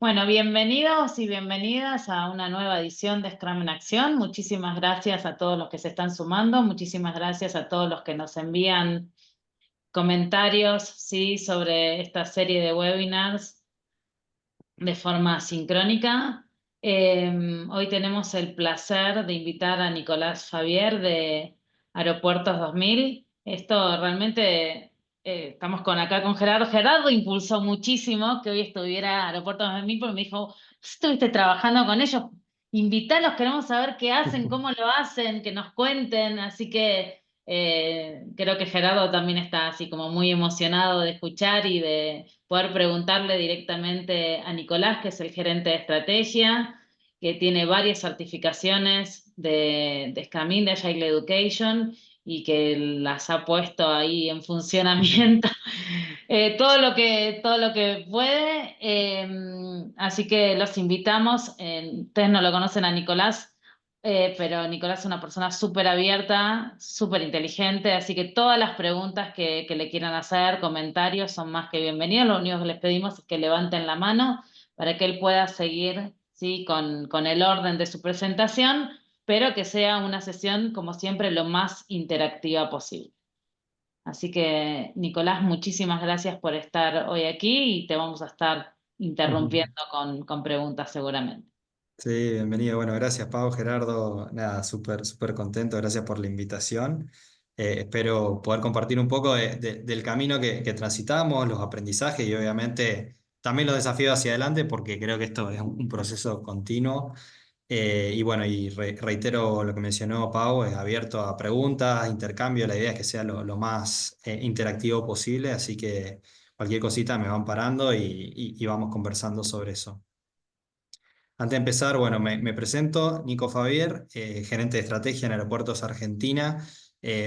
Bueno, bienvenidos y bienvenidas a una nueva edición de Scrum en Acción. Muchísimas gracias a todos los que se están sumando, muchísimas gracias a todos los que nos envían comentarios, sí, sobre esta serie de webinars de forma sincrónica. Hoy tenemos el placer de invitar a Nicolás Fabier de Aeropuertos 2000. Esto realmente, estamos acá con Gerardo. Gerardo impulsó muchísimo que hoy estuviera Aeropuertos 2000 porque me dijo, estuviste trabajando con ellos, invítalos, queremos saber qué hacen, cómo lo hacen, que nos cuenten. Así que creo que Gerardo también está así como muy emocionado de escuchar y de poder preguntarle directamente a Nicolás, que es el gerente de estrategia, que tiene varias certificaciones de Scrum, de Agile Education, y que las ha puesto ahí en funcionamiento todo lo que puede. Así que los invitamos. Ustedes no lo conocen a Nicolás, pero Nicolás es una persona súper abierta, súper inteligente, así que todas las preguntas que le quieran hacer, comentarios, son más que bienvenidos. Lo único que les pedimos es que levanten la mano para que él pueda seguir, ¿sí?, con el orden de su presentación, pero que sea una sesión, como siempre, lo más interactiva posible. Así que, Nicolás, muchísimas gracias por estar hoy aquí y te vamos a estar interrumpiendo con preguntas seguramente. Sí, bienvenido. Bueno, gracias Pau, Gerardo. Nada, súper contento. Gracias por la invitación. Espero poder compartir un poco del camino que transitamos, los aprendizajes y obviamente también los desafíos hacia adelante, porque creo que esto es un proceso continuo. Y bueno, reitero lo que mencionó Pau, es abierto a preguntas, intercambio. La idea es que sea lo más interactivo posible, así que cualquier cosita me van parando y vamos conversando sobre eso. Antes de empezar, bueno, me presento, Nico Fabier, gerente de estrategia en Aeropuertos Argentina,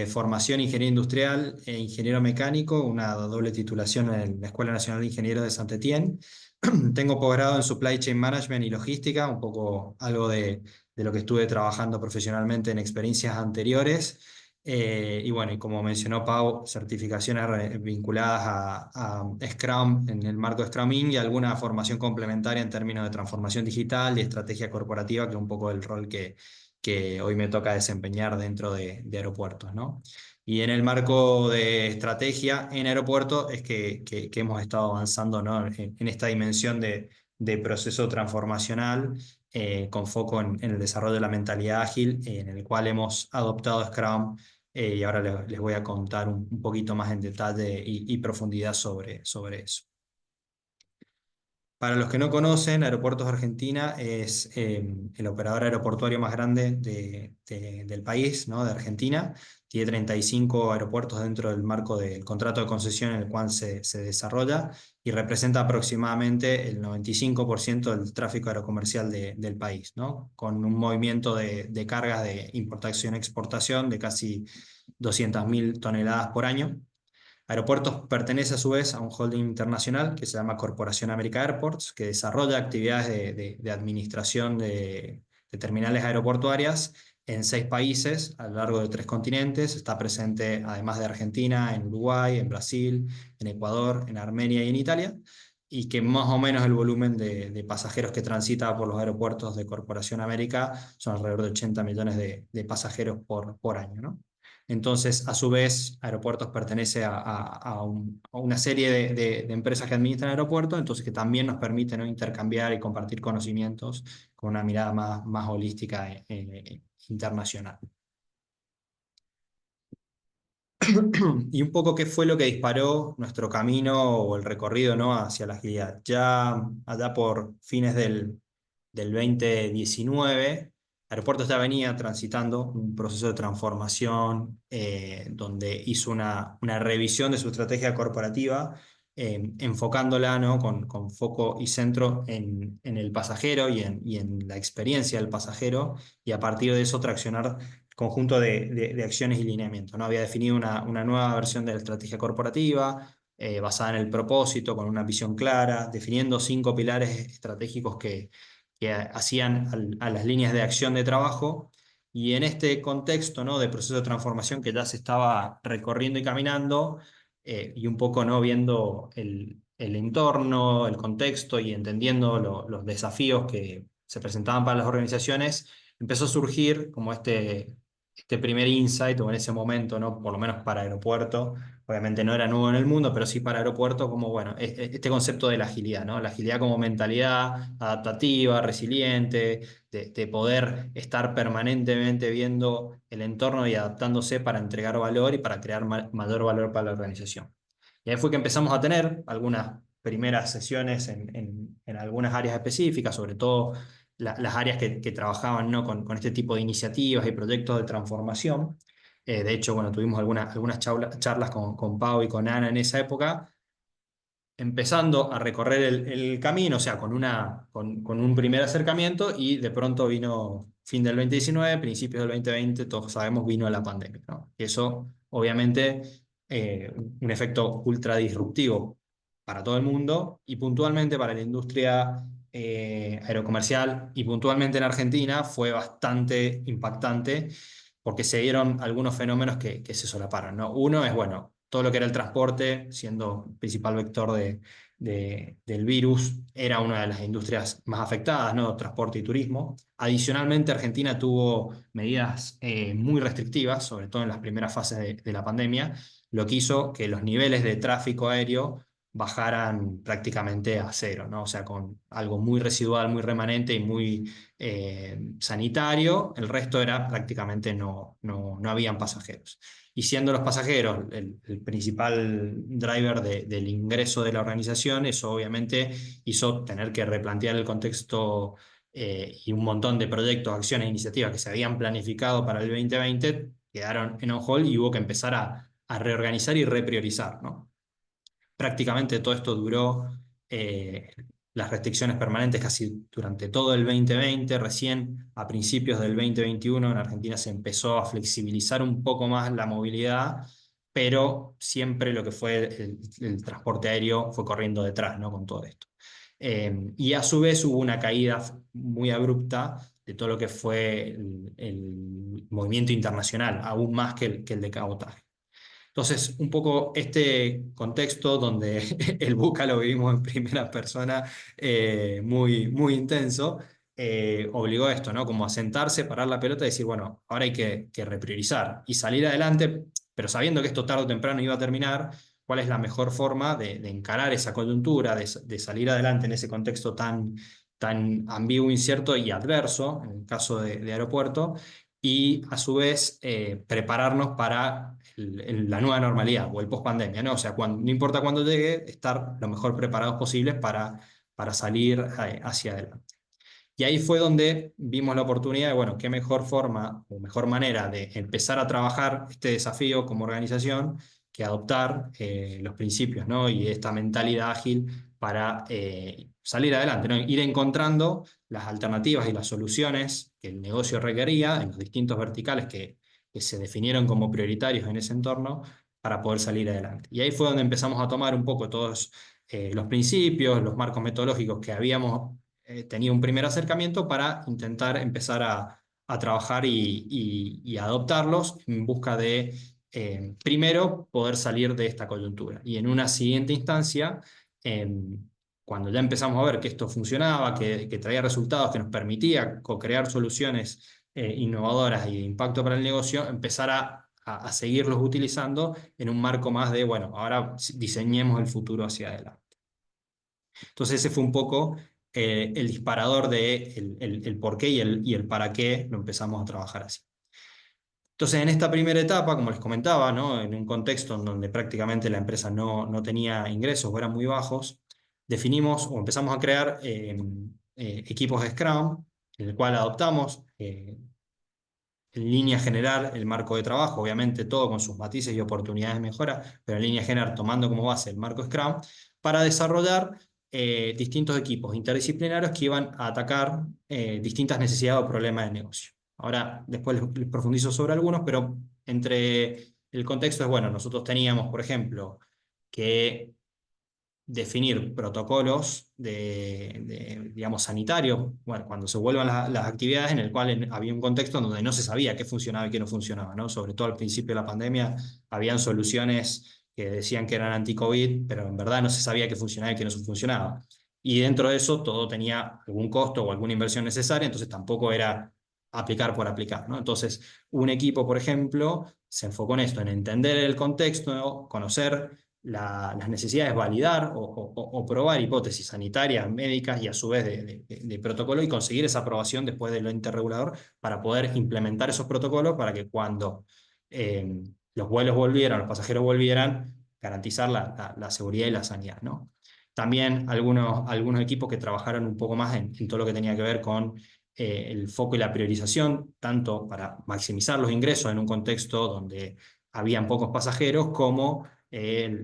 formación ingeniero industrial e ingeniero mecánico, una doble titulación en la Escuela Nacional de Ingenieros de Saint-Étienne. Tengo posgrado en Supply Chain Management y Logística, un poco algo de lo que estuve trabajando profesionalmente en experiencias anteriores. Y bueno, y como mencionó Pau, certificaciones vinculadas a Scrum en el marco de Scrumming y alguna formación complementaria en términos de transformación digital y estrategia corporativa, que es un poco el rol que hoy me toca desempeñar dentro de aeropuertos, ¿no? Y en el marco de estrategia en aeropuertos es que hemos estado avanzando, ¿no?, en esta dimensión de proceso transformacional con foco en el desarrollo de la mentalidad ágil, en el cual hemos adoptado Scrum. Y ahora les voy a contar un poquito más en detalle y profundidad sobre eso. Para los que no conocen, Aeropuertos Argentina es el operador aeroportuario más grande del país, ¿no?, de Argentina. Tiene 35 aeropuertos dentro del marco del contrato de concesión en el cual se desarrolla y representa aproximadamente el 95% del tráfico aerocomercial del país, ¿no?, con un movimiento de cargas de importación-exportación de casi 200.000 toneladas por año. Aeropuertos pertenece a su vez a un holding internacional que se llama Corporación América Airports, que desarrolla actividades de administración de terminales aeroportuarias en 6 países a lo largo de 3 continentes. Está presente, además de Argentina, en Uruguay, en Brasil, en Ecuador, en Armenia y en Italia, y que más o menos el volumen de pasajeros que transita por los aeropuertos de Corporación América son alrededor de 80 millones de pasajeros por año, ¿no? Entonces, a su vez, Aeropuertos pertenece a una serie de empresas que administran aeropuertos, entonces que también nos permiten, ¿no?, intercambiar y compartir conocimientos con una mirada más holística internacional. Y un poco qué fue lo que disparó nuestro camino o el recorrido, ¿no?, hacia la agilidad. Ya allá por fines del 2019, Aeropuertos ya venía transitando un proceso de transformación donde hizo una revisión de su estrategia corporativa, enfocándola, ¿no?, con foco y centro en el pasajero y en la experiencia del pasajero, y a partir de eso traccionar conjunto de acciones y lineamientos, ¿no? Había definido una nueva versión de la estrategia corporativa basada en el propósito, con una visión clara, definiendo 5 pilares estratégicos que hacían a las líneas de acción de trabajo. Y en este contexto, ¿no?, de proceso de transformación que ya se estaba recorriendo y caminando, y un poco, ¿no?, viendo el entorno, el contexto y entendiendo los desafíos que se presentaban para las organizaciones, empezó a surgir como este primer insight, o en ese momento, ¿no? Por lo menos para aeropuerto, obviamente no era nuevo en el mundo, pero sí para aeropuerto, como bueno, este concepto de la agilidad, ¿no? La agilidad como mentalidad adaptativa, resiliente, de poder estar permanentemente viendo el entorno y adaptándose para entregar valor y para crear mayor valor para la organización. Y ahí fue que empezamos a tener algunas primeras sesiones en algunas áreas específicas, sobre todo las áreas que trabajaban, ¿no? con este tipo de iniciativas y proyectos de transformación. De hecho, bueno, tuvimos algunas charlas con Pau y con Ana en esa época, empezando a recorrer el camino, o sea, con un primer acercamiento, y de pronto vino fin del 2019, principios del 2020, todos sabemos, vino la pandemia, ¿no? Y eso, obviamente, un efecto ultra disruptivo para todo el mundo y puntualmente para la industria aerocomercial, y puntualmente en Argentina fue bastante impactante porque se dieron algunos fenómenos que se solaparon, ¿no? Uno es, bueno, todo lo que era el transporte, siendo el principal vector del virus, era una de las industrias más afectadas, ¿no? Transporte y turismo. Adicionalmente, Argentina tuvo medidas muy restrictivas, sobre todo en las primeras fases de la pandemia, lo que hizo que los niveles de tráfico aéreo bajaran prácticamente a cero, ¿no? O sea, con algo muy residual, muy remanente y muy sanitario. El resto era prácticamente no habían pasajeros. Y siendo los pasajeros el principal driver del ingreso de la organización, eso obviamente hizo tener que replantear el contexto, y un montón de proyectos, acciones, iniciativas que se habían planificado para el 2020 quedaron en on hold y hubo que empezar a reorganizar y repriorizar, ¿no? Prácticamente todo esto duró, eh, las restricciones permanentes, casi durante todo el 2020. Recién a principios del 2021 en Argentina se empezó a flexibilizar un poco más la movilidad, pero siempre lo que fue el transporte aéreo fue corriendo detrás, ¿no? Con todo esto. Y a su vez hubo una caída muy abrupta de todo lo que fue el movimiento internacional, aún más que el de cabotaje. Entonces, un poco este contexto donde el Buca lo vivimos en primera persona, muy intenso, obligó a esto, ¿no? Como a sentarse, parar la pelota y decir, bueno, ahora hay que repriorizar y salir adelante, pero sabiendo que esto tarde o temprano iba a terminar. ¿Cuál es la mejor forma de encarar esa coyuntura, de salir adelante en ese contexto tan ambiguo, incierto y adverso, en el caso de aeropuerto? Y a su vez prepararnos para la nueva normalidad o el post-pandemia, ¿no? O sea, no importa cuándo llegue, estar lo mejor preparados posibles para salir hacia adelante. Y ahí fue donde vimos la oportunidad de, bueno, qué mejor forma o mejor manera de empezar a trabajar este desafío como organización que adoptar los principios, ¿no? Y esta mentalidad ágil para salir adelante, ¿no? Ir encontrando las alternativas y las soluciones que el negocio requería en los distintos verticales que se definieron como prioritarios en ese entorno para poder salir adelante. Y ahí fue donde empezamos a tomar un poco todos los principios, los marcos metodológicos que habíamos tenido un primer acercamiento para intentar empezar a trabajar y adoptarlos en busca de, primero, poder salir de esta coyuntura. Y en una siguiente instancia, cuando ya empezamos a ver que esto funcionaba, que traía resultados, que nos permitía co-crear soluciones innovadoras y de impacto para el negocio, empezar a seguirlos utilizando en un marco más de, bueno, ahora diseñemos el futuro hacia adelante. Entonces ese fue un poco el disparador de el por qué y el para qué lo empezamos a trabajar así. Entonces, en esta primera etapa, como les comentaba, ¿no? En un contexto en donde prácticamente la empresa no tenía ingresos o eran muy bajos, definimos o empezamos a crear equipos de Scrum, en el cual adoptamos en línea general el marco de trabajo, obviamente todo con sus matices y oportunidades de mejora, pero en línea general tomando como base el marco Scrum, para desarrollar distintos equipos interdisciplinarios que iban a atacar distintas necesidades o problemas de negocio. Ahora, después les profundizo sobre algunos, pero entre el contexto es, bueno, nosotros teníamos, por ejemplo, que definir protocolos digamos, sanitarios, bueno, cuando se vuelvan las actividades en el cual había un contexto donde no se sabía qué funcionaba y qué no funcionaba, ¿no? Sobre todo al principio de la pandemia, habían soluciones que decían que eran anti-COVID, pero en verdad no se sabía qué funcionaba y qué no funcionaba. Y dentro de eso todo tenía algún costo o alguna inversión necesaria, entonces tampoco era aplicar por aplicar, ¿no? Entonces, un equipo, por ejemplo, se enfocó en esto, en entender el contexto, ¿no? Conocer las necesidades, validar o probar hipótesis sanitarias, médicas y a su vez de protocolo y conseguir esa aprobación después de lo interregulador para poder implementar esos protocolos para que cuando los vuelos volvieran, los pasajeros volvieran, garantizar la seguridad y la sanidad, ¿no? También algunos equipos que trabajaron un poco más en todo lo que tenía que ver con el foco y la priorización, tanto para maximizar los ingresos en un contexto donde habían pocos pasajeros, como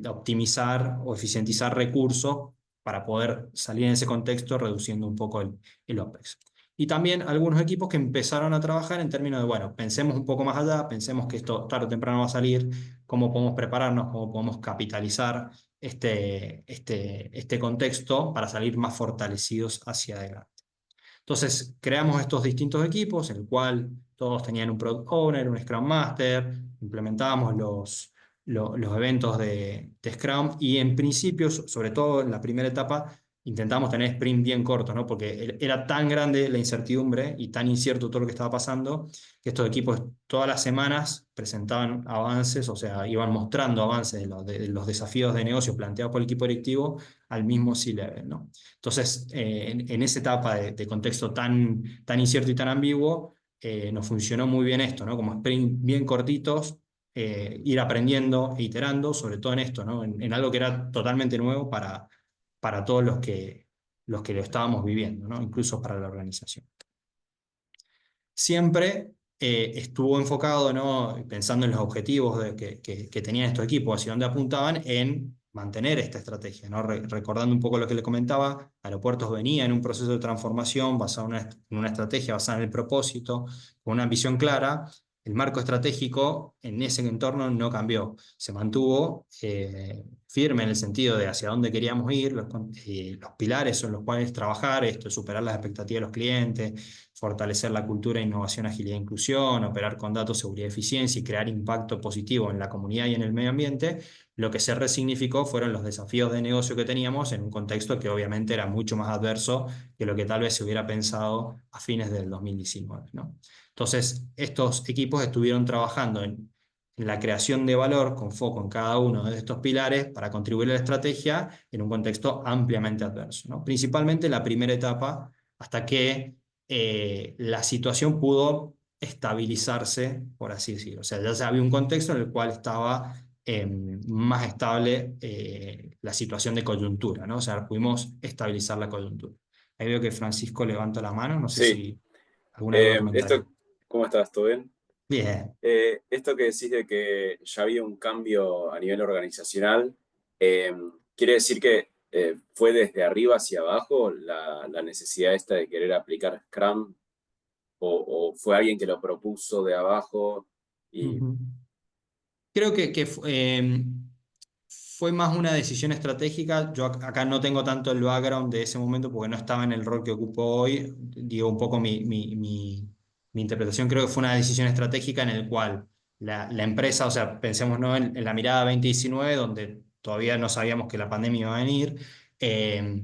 optimizar o eficientizar recursos para poder salir en ese contexto reduciendo un poco el OPEX. Y también algunos equipos que empezaron a trabajar en términos de, bueno, pensemos un poco más allá, pensemos que esto tarde o temprano va a salir, cómo podemos prepararnos, cómo podemos capitalizar este contexto para salir más fortalecidos hacia adelante. Entonces, creamos estos distintos equipos, en el cual todos tenían un Product Owner, un Scrum Master, implementábamos los eventos de Scrum y en principio, sobre todo en la primera etapa, intentamos tener sprint bien cortos, ¿no? Porque era tan grande la incertidumbre y tan incierto todo lo que estaba pasando, que estos equipos todas las semanas presentaban avances, o sea, iban mostrando avances de los desafíos de negocio planteados por el equipo directivo al mismo C-Level, ¿no? Entonces, en esa etapa de contexto tan incierto y tan ambiguo, nos funcionó muy bien esto, ¿no? Como sprint bien cortitos, ir aprendiendo e iterando, sobre todo en esto, ¿no? En algo que era totalmente nuevo para todos los que lo estábamos viviendo, ¿no? Incluso para la organización. Siempre estuvo enfocado, ¿no? Pensando en los objetivos que tenían estos equipos, hacia dónde apuntaban, en mantener esta estrategia, ¿no? Recordando un poco lo que le comentaba, Aeropuertos venía en un proceso de transformación basado en una estrategia basada en el propósito, con una visión clara. El marco estratégico en ese entorno no cambió, se mantuvo firme en el sentido de hacia dónde queríamos ir, los pilares son los cuales trabajar, esto es superar las expectativas de los clientes, fortalecer la cultura de innovación, agilidad e inclusión, operar con datos, seguridad y eficiencia y crear impacto positivo en la comunidad y en el medio ambiente. Lo que se resignificó fueron los desafíos de negocio que teníamos en un contexto que obviamente era mucho más adverso que lo que tal vez se hubiera pensado a fines del 2019, ¿no? Entonces, estos equipos estuvieron trabajando en la creación de valor con foco en cada uno de estos pilares para contribuir a la estrategia en un contexto ampliamente adverso, ¿no? Principalmente la primera etapa, hasta que la situación pudo estabilizarse, por así decirlo. O sea, ya había un contexto en el cual estaba más estable la situación de coyuntura, ¿no? O sea, pudimos estabilizar la coyuntura. Ahí veo que Francisco levanta la mano, no sé Sí, si alguna duda o comentario. ¿cómo estás? ¿Todo bien? Bien. Esto que decís de que ya había un cambio a nivel organizacional, eh, ¿quiere decir que fue desde arriba hacia abajo la necesidad esta de querer aplicar Scrum? ¿O fue alguien que lo propuso de abajo? Y Ujú. Creo que fue más una decisión estratégica. Yo acá no tengo tanto el background de ese momento porque no estaba en el rol que ocupo hoy. Digo un poco mi interpretación. Creo que fue una decisión estratégica en el cual la empresa, o sea, pensemos, ¿no? en la mirada 2019, donde todavía no sabíamos que la pandemia iba a venir, eh,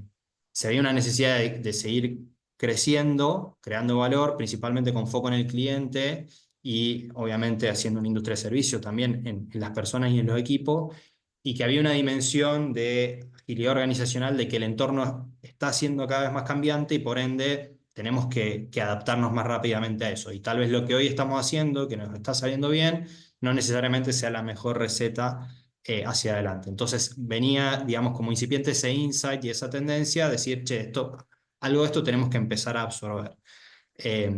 se veía una necesidad de seguir creciendo, creando valor, principalmente con foco en el cliente y obviamente haciendo una industria de servicio también en las personas y en los equipos, y que había una dimensión de agilidad organizacional de que el entorno está siendo cada vez más cambiante y por ende tenemos que adaptarnos más rápidamente a eso. Y tal vez lo que hoy estamos haciendo, que nos está saliendo bien, no necesariamente sea la mejor receta hacia adelante. Entonces venía, digamos, como incipiente ese insight y esa tendencia a decir, che, algo de esto tenemos que empezar a absorber. Eh,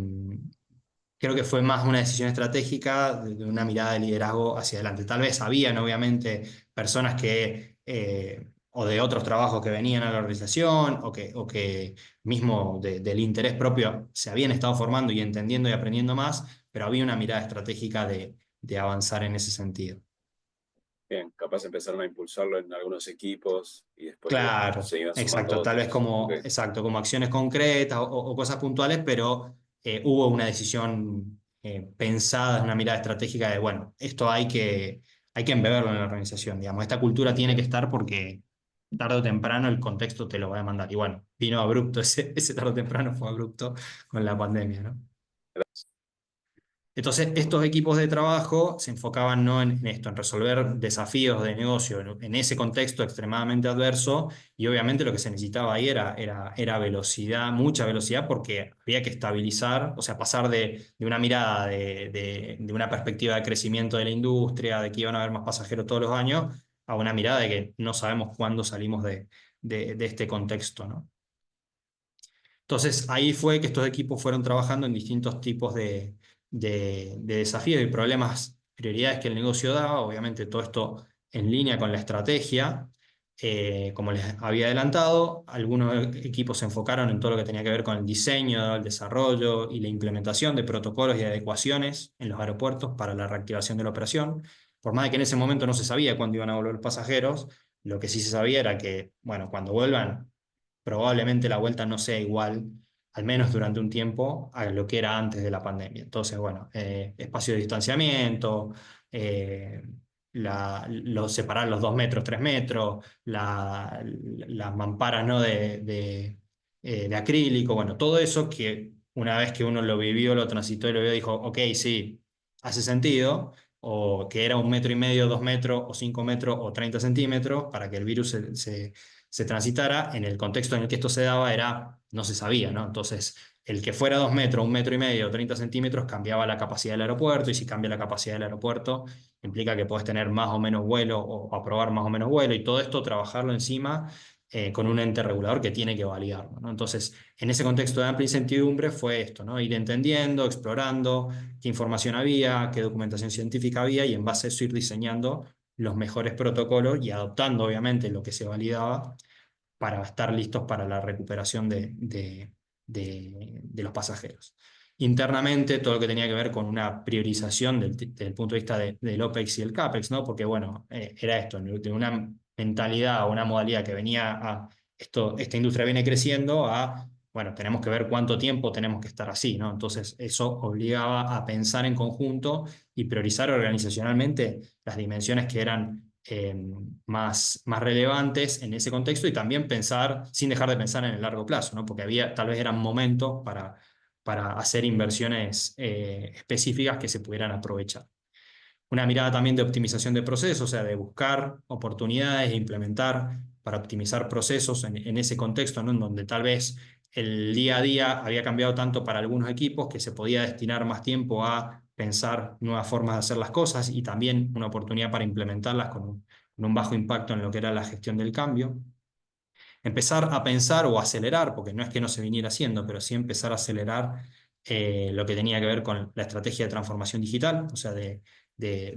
Creo que fue más una decisión estratégica de una mirada de liderazgo hacia adelante. Tal vez habían, obviamente, personas o de otros trabajos que venían a la organización, o que mismo del interés propio se habían estado formando y entendiendo y aprendiendo más, pero había una mirada estratégica de avanzar en ese sentido. bien, capaz empezaron a impulsarlo en algunos equipos y después, bueno, Claro, se iban sumando exacto, tal vez otros. Ok, como acciones concretas o cosas puntuales, pero hubo una decisión pensada, una mirada estratégica de, bueno, esto hay hay que embeberlo en la organización, digamos. Esta cultura tiene que estar porque tarde o temprano el contexto te lo va a demandar. Y bueno, vino abrupto, ese tarde o temprano fue abrupto con la pandemia, ¿no? Entonces, estos equipos de trabajo se enfocaban no en esto, en resolver desafíos de negocio en ese contexto extremadamente adverso, y obviamente lo que se necesitaba ahí era velocidad, mucha velocidad, porque había que estabilizar, o sea, pasar de una mirada de una perspectiva de crecimiento de la industria, de que iban a haber más pasajeros todos los años, a una mirada de que no sabemos cuándo salimos de este contexto, ¿no? Entonces ahí fue que estos equipos fueron trabajando en distintos tipos de desafíos y problemas, prioridades que el negocio daba, obviamente todo esto en línea con la estrategia. Como les había adelantado, algunos equipos se enfocaron en todo lo que tenía que ver con el diseño, el desarrollo y la implementación de protocolos y adecuaciones en los aeropuertos para la reactivación de la operación. Por más de que en ese momento no se sabía cuándo iban a volver los pasajeros, lo que sí se sabía era que, bueno, cuando vuelvan, probablemente la vuelta no sea igual, al menos durante un tiempo, a lo que era antes de la pandemia. Entonces, bueno, espacio de distanciamiento, eh, separar los 2 metros, 3 metros, las mamparas, ¿no? de acrílico, bueno, todo eso que una vez que uno lo vivió, lo transitó y lo vio, dijo, ok, sí, hace sentido, o que era 1,5 metros, 2 metros, o 5 metros, o 30 centímetros, para que el virus se transitara, en el contexto en el que esto se daba no se sabía, ¿no? Entonces, el que fuera 2 metros, 1,5 metros, 30 centímetros, cambiaba la capacidad del aeropuerto, y si cambia la capacidad del aeropuerto, implica que podés tener más o menos vuelo, o aprobar más o menos vuelo, y todo esto trabajarlo encima con un ente regulador que tiene que validarlo, ¿no? Entonces, en ese contexto de amplia incertidumbre fue esto, ¿no? Ir entendiendo, explorando qué información había, qué documentación científica había, y en base a eso ir diseñando los mejores protocolos y adoptando obviamente lo que se validaba para estar listos para la recuperación de los pasajeros. Internamente, todo lo que tenía que ver con una priorización desde el punto de vista del OPEX y el CAPEX, ¿no? Porque bueno, era esto, de una mentalidad o una modalidad que venía esta industria viene creciendo bueno, tenemos que ver cuánto tiempo tenemos que estar así, ¿no? Entonces eso obligaba a pensar en conjunto y priorizar organizacionalmente las dimensiones que eran más relevantes en ese contexto, y también pensar, sin dejar de pensar en el largo plazo, ¿no? Porque tal vez eran momentos para hacer inversiones específicas que se pudieran aprovechar. Una mirada también de optimización de procesos, o sea, de buscar oportunidades e implementar para optimizar procesos en ese contexto, ¿no? En donde tal vez el día a día había cambiado tanto para algunos equipos que se podía destinar más tiempo a pensar nuevas formas de hacer las cosas, y también una oportunidad para implementarlas con un bajo impacto en lo que era la gestión del cambio. Empezar a pensar o acelerar, porque no es que no se viniera haciendo, pero sí empezar a acelerar lo que tenía que ver con la estrategia de transformación digital, o sea, de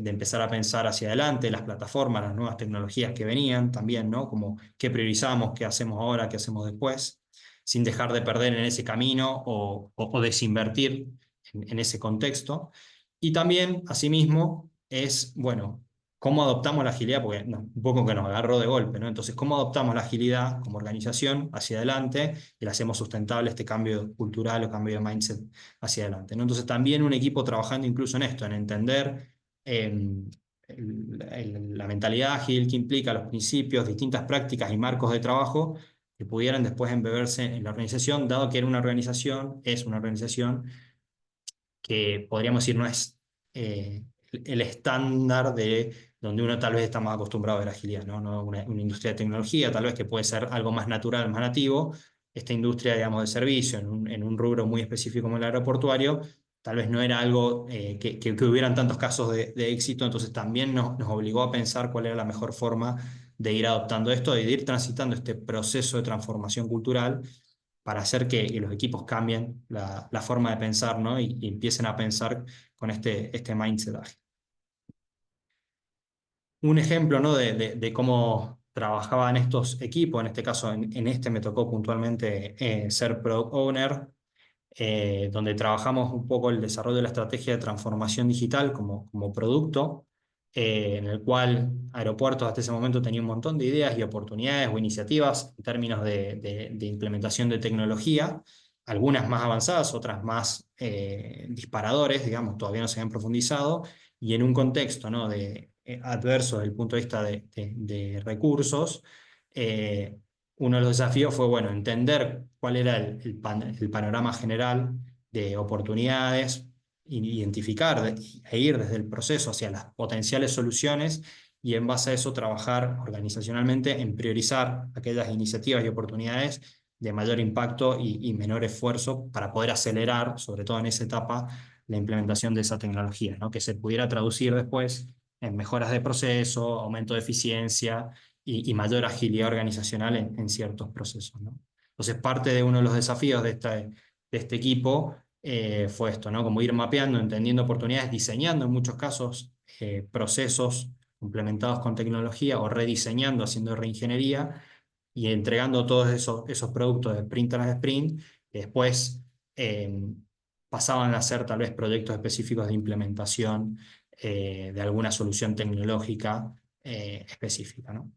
empezar a pensar hacia adelante, las plataformas, las nuevas tecnologías que venían también, ¿no? Como qué priorizamos, qué hacemos ahora, qué hacemos después, sin dejar de perder en ese camino o desinvertir en ese contexto. Y también, asimismo, bueno, cómo adoptamos la agilidad, porque un poco que nos agarró de golpe, ¿no? Entonces, cómo adoptamos la agilidad como organización hacia adelante y le hacemos sustentable este cambio cultural o cambio de mindset hacia adelante, ¿no? Entonces, también un equipo trabajando incluso en esto, en entender la mentalidad ágil que implica, los principios, distintas prácticas y marcos de trabajo que pudieran después embeberse en la organización, dado que es una organización que podríamos decir no es el estándar de donde uno tal vez está más acostumbrado a ver agilidad, ¿no? Una industria de tecnología, tal vez, que puede ser algo más natural, más nativo. Esta industria, digamos, de servicio, en un rubro muy específico como el aeroportuario, tal vez no era algo que hubieran tantos casos de éxito, entonces también nos obligó a pensar cuál era la mejor forma de ir adoptando esto, de ir transitando este proceso de transformación cultural para hacer que los equipos cambien la forma de pensar, ¿no? Y empiecen a pensar con este mindset ágil. Un ejemplo, ¿no? de cómo trabajaban estos equipos, en este caso, en este me tocó puntualmente ser product owner, donde trabajamos un poco el desarrollo de la estrategia de transformación digital como producto, en el cual Aeropuertos hasta ese momento tenía un montón de ideas y oportunidades o iniciativas en términos de implementación de tecnología, algunas más avanzadas, otras más disparadores, digamos, todavía no se habían profundizado, y en un contexto, ¿no? adverso desde el punto de vista de recursos, uno de los desafíos fue, bueno, entender cuál era el panorama general de oportunidades, identificar e ir desde el proceso hacia las potenciales soluciones y en base a eso trabajar organizacionalmente en priorizar aquellas iniciativas y oportunidades de mayor impacto y menor esfuerzo para poder acelerar, sobre todo en esa etapa, la implementación de esa tecnología, ¿no? Que se pudiera traducir después en mejoras de proceso, aumento de eficiencia y mayor agilidad organizacional en ciertos procesos, ¿no? Entonces, parte de uno de los desafíos de este equipo fue esto, ¿no? Como ir mapeando, entendiendo oportunidades, diseñando en muchos casos procesos complementados con tecnología o rediseñando, haciendo reingeniería y entregando todos esos productos de sprint tras sprint, que después pasaban a ser tal vez proyectos específicos de implementación de alguna solución tecnológica específica, ¿no?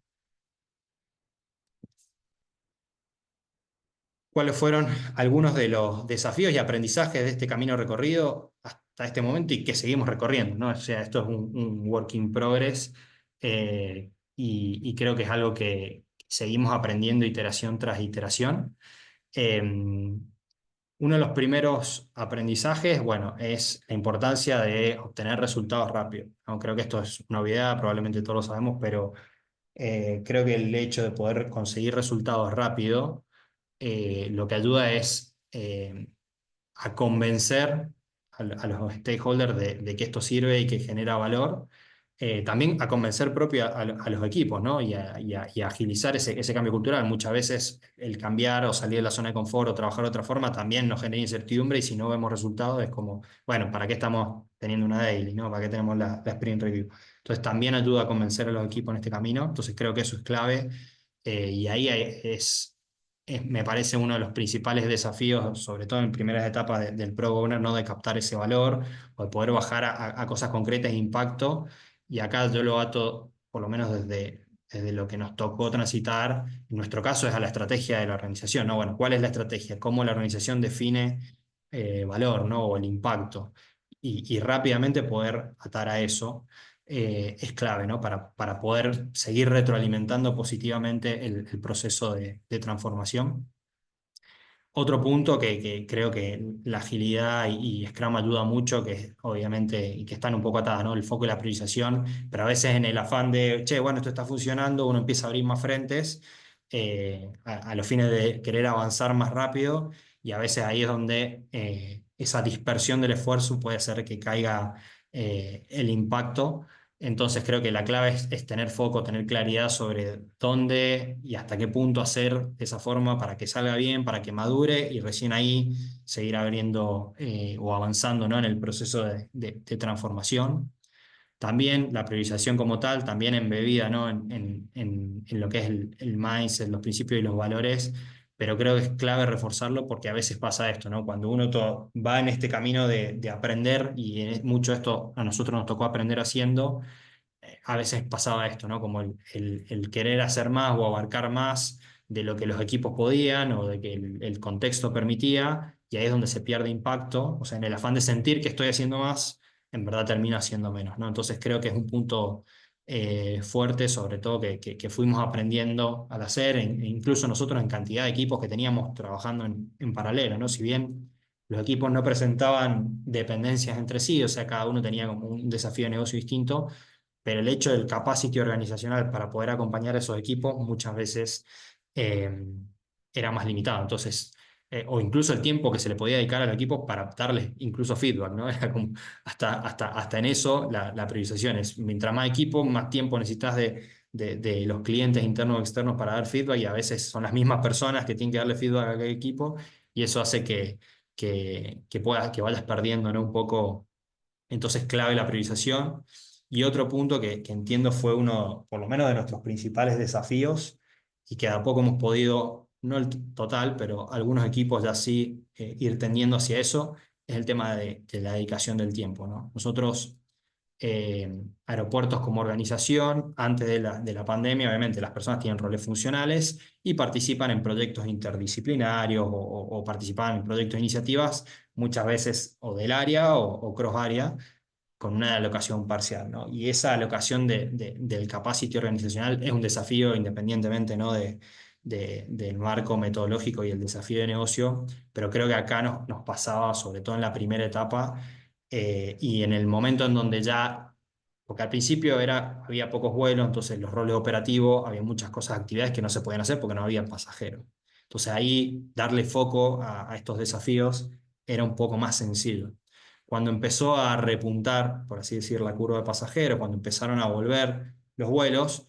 ¿Cuáles fueron algunos de los desafíos y aprendizajes de este camino recorrido hasta este momento y que seguimos recorriendo, ¿no? O sea, esto es un work in progress y creo que es algo que seguimos aprendiendo iteración tras iteración. Uno de los primeros aprendizajes, bueno, es la importancia de obtener resultados rápidos, ¿no? Creo que esto es una obviedad, probablemente todos lo sabemos, pero creo que el hecho de poder conseguir resultados rápido lo que ayuda es a convencer a los stakeholders de que esto sirve y que genera valor. También a convencer propio a los equipos, ¿no? Y a agilizar ese cambio cultural. Muchas veces el cambiar o salir de la zona de confort o trabajar de otra forma también nos genera incertidumbre y si no vemos resultados es como, bueno, ¿para qué estamos teniendo una daily, ¿no? ¿Para qué tenemos la sprint review? Entonces también ayuda a convencer a los equipos en este camino. Entonces creo que eso es clave y ahí me parece uno de los principales desafíos, sobre todo en primeras etapas del Product Owner, ¿no? De captar ese valor o de poder bajar a cosas concretas de impacto. Y acá yo lo ato, por lo menos desde lo que nos tocó transitar, en nuestro caso es a la estrategia de la organización, ¿no? Bueno, ¿cuál es la estrategia? ¿Cómo la organización define valor, ¿no? O el impacto? Y rápidamente poder atar a eso es clave, ¿no? Para poder seguir retroalimentando positivamente el proceso de transformación. Otro punto que creo que la agilidad y Scrum ayuda mucho, que obviamente, y que están un poco atadas, ¿no? El foco y la priorización, pero a veces en el afán de, che, bueno, esto está funcionando, uno empieza a abrir más frentes a los fines de querer avanzar más rápido, y a veces ahí es donde esa dispersión del esfuerzo puede hacer que caiga el impacto. Entonces creo que la clave es tener foco, tener claridad sobre dónde y hasta qué punto hacer de esa forma para que salga bien, para que madure y recién ahí seguir abriendo o avanzando, ¿no? En el proceso de transformación. También la priorización como tal, también embebida, ¿no? En lo que es el mindset, los principios y los valores, pero creo que es clave reforzarlo porque a veces pasa esto, ¿no? Cuando uno va en este camino de aprender, y mucho esto a nosotros nos tocó aprender haciendo, a veces pasaba esto, ¿no? Como el querer hacer más o abarcar más de lo que los equipos podían o de que el contexto permitía, y ahí es donde se pierde impacto, o sea, en el afán de sentir que estoy haciendo más, en verdad termino haciendo menos, ¿no? Entonces creo que es un punto fuerte, sobre todo que fuimos aprendiendo al hacer, incluso nosotros en cantidad de equipos que teníamos trabajando en paralelo, ¿no? Si bien los equipos no presentaban dependencias entre sí, o sea, cada uno tenía como un desafío de negocio distinto, pero el hecho del capacity organizacional para poder acompañar a esos equipos muchas veces eh, era más limitado. Entonces, o incluso el tiempo que se le podía dedicar al equipo para darles incluso feedback, ¿no? Era como hasta en eso la priorización es, mientras más equipo, más tiempo necesitas de los clientes internos o externos para dar feedback, y a veces son las mismas personas que tienen que darle feedback a cada equipo, y eso hace que vayas perdiendo, ¿no? Un poco, entonces clave la priorización. Y otro punto que entiendo fue uno, por lo menos, de nuestros principales desafíos, y que de a poco hemos podido, no el total, pero algunos equipos ya sí ir tendiendo hacia eso, es el tema de la dedicación del tiempo, ¿no? Nosotros, aeropuertos como organización, antes de la pandemia, obviamente las personas tienen roles funcionales y participan en proyectos interdisciplinarios o participaban en proyectos e iniciativas, muchas veces o del área o cross área, con una alocación parcial, ¿no? Y esa alocación del capacity organizacional es un desafío independientemente, ¿no? Del marco metodológico y el desafío de negocio, pero creo que acá nos pasaba, sobre todo en la primera etapa, y en el momento en donde ya, porque al principio había pocos vuelos, entonces los roles operativos, había muchas cosas, actividades que no se podían hacer porque no había pasajeros. Entonces ahí darle foco a estos desafíos era un poco más sencillo. Cuando empezó a repuntar, por así decir, la curva de pasajeros, cuando empezaron a volver los vuelos,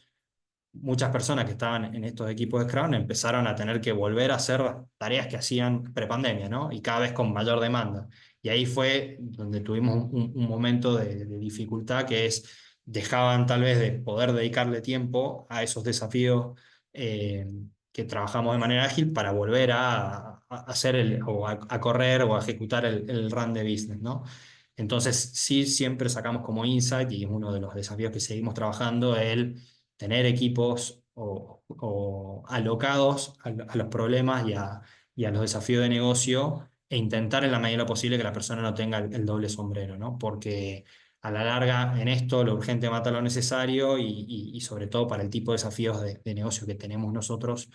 muchas personas que estaban en estos equipos de Scrum empezaron a tener que volver a hacer tareas que hacían prepandemia, ¿no? Y cada vez con mayor demanda. Y ahí fue donde tuvimos un momento de dificultad, que es dejaban tal vez de poder dedicarle tiempo a esos desafíos que trabajamos de manera ágil para volver a hacer a correr o a ejecutar el run de business, ¿no? Entonces, sí, siempre sacamos como insight, y es uno de los desafíos que seguimos trabajando, el tener equipos o alocados a los problemas y a los desafíos de negocio, e intentar en la medida de lo posible que la persona no tenga el doble sombrero, ¿no? Porque a la larga en esto lo urgente mata lo necesario, y sobre todo para el tipo de desafíos de negocio que tenemos nosotros,